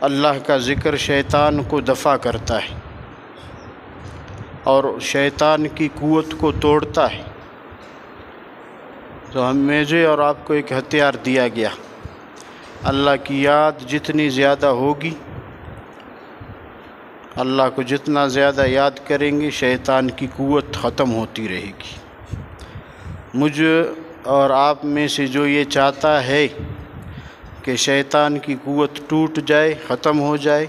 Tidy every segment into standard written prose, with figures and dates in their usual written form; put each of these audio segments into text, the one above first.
اللہ کا ذکر شیطان کو دفع کرتا ہے اور شیطان کی قوت کو توڑتا ہے۔ تو مجھے اور آپ کو ایک ہتھیار دیا گیا، اللہ کی یاد جتنی زیادہ ہوگی، اللہ کو جتنا زیادہ یاد کریں گے، شیطان کی قوت ختم ہوتی رہے گی۔ مجھ اور آپ میں سے جو یہ چاہتا ہے کہ شیطان کی قوت ٹوٹ جائے، ختم ہو جائے،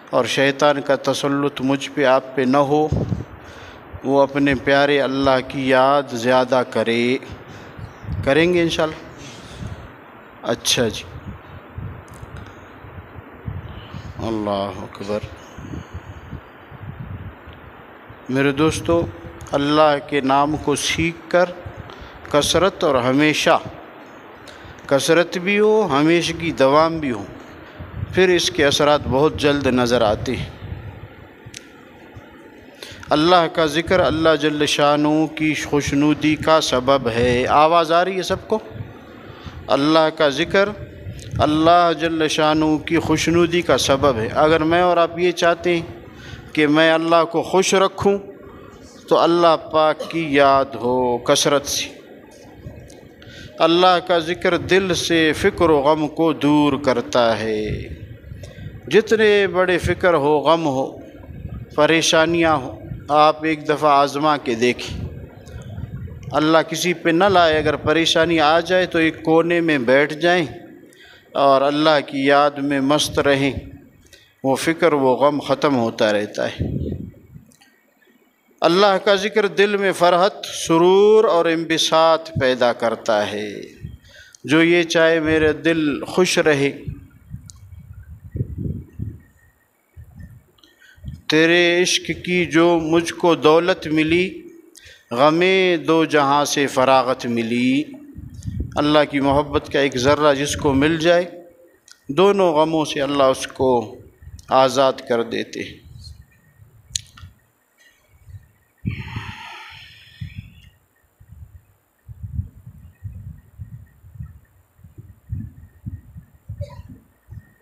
اور شیطان کا تسلط مجھ پہ آپ پہ نہ ہو، وہ اپنے پیارے اللہ کی یاد زیادہ کریں گے انشاءاللہ۔ اچھا جی، اللہ اکبر۔ میرے دوستو، اللہ کے نام کو سیکھ کر کثرت اور ہمیشہ، کثرت بھی ہو، ہمیشہ کی دوام بھی ہو، پھر اس کے اثرات بہت جلد نظر آتے ہیں۔ اللہ کا ذکر اللہ جل شانہ کی خوشنودی کا سبب ہے۔ آواز آ رہی ہے سب کو؟ اللہ کا ذکر اللہ جل شانہ کی خوشنودی کا سبب ہے۔ اگر میں اور آپ یہ چاہتے ہیں کہ میں اللہ کو خوش رکھوں تو اللہ پاک کی یاد ہو کثرت سے۔ اللہ کا ذکر دل سے فکر و غم کو دور کرتا ہے۔ جتنے بڑے فکر ہو، غم ہو، پریشانیاں ہو، آپ ایک دفعہ آزما کے دیکھیں۔ اللہ کسی پہ نہ لائے، اگر پریشانی آ جائے تو ایک کونے میں بیٹھ جائیں اور اللہ کی یاد میں مست رہیں، وہ فکر وہ غم ختم ہوتا رہتا ہے۔ اللہ کا ذکر دل میں فرحت، سرور اور انبساط پیدا کرتا ہے۔ جو یہ چاہے میرے دل خوش رہے، تیرے عشق کی جو مجھ کو دولت ملی، غمیں دو جہاں سے فراغت ملی۔ اللہ کی محبت کا ایک ذرہ جس کو مل جائے، دونوں غموں سے اللہ اس کو آزاد کر دیتے ہیں۔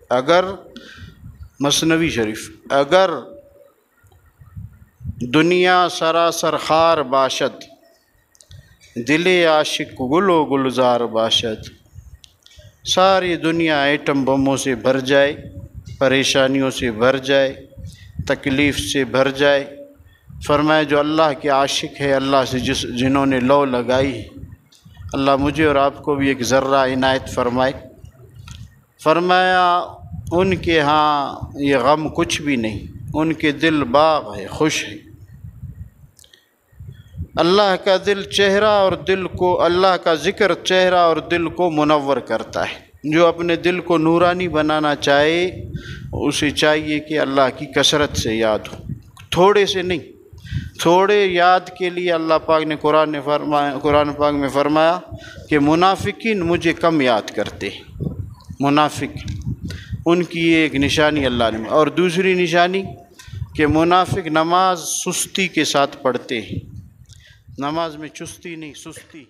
اگر مثنوی شریف، اگر دنیا سراسر خار باشد، دل عاشق گل و گلزار باشد۔ ساری دنیا ایٹم بموں سے بھر جائے، پریشانیوں سے بھر جائے، تکلیف سے بھر جائے، فرمائے جو اللہ کے عاشق ہے، اللہ سے جنہوں نے لو لگائی ہے، اللہ مجھے اور آپ کو بھی ایک ذرہ عنایت فرمائے۔ فرمایا ان کے ہاں یہ غم کچھ بھی نہیں، ان کے دل باغ ہے، خوش ہے۔ اللہ کا دل چہرہ اور دل کو، اللہ کا ذکر چہرہ اور دل کو منور کرتا ہے۔ جو اپنے دل کو نورانی بنانا چاہے، اسے چاہیے کہ اللہ کی کثرت سے یاد ہو، تھوڑے سے نہیں۔ تھوڑے یاد کے لیے اللہ پاک نے قرآن پاک میں فرمایا کہ منافقین مجھے کم یاد کرتے ہیں۔ منافق، ان کی ایک نشانی اللہ نے، اور دوسری نشانی کہ منافق نماز سستی کے ساتھ پڑھتے ہیں۔ نماز میں چستی نہیں، سستی۔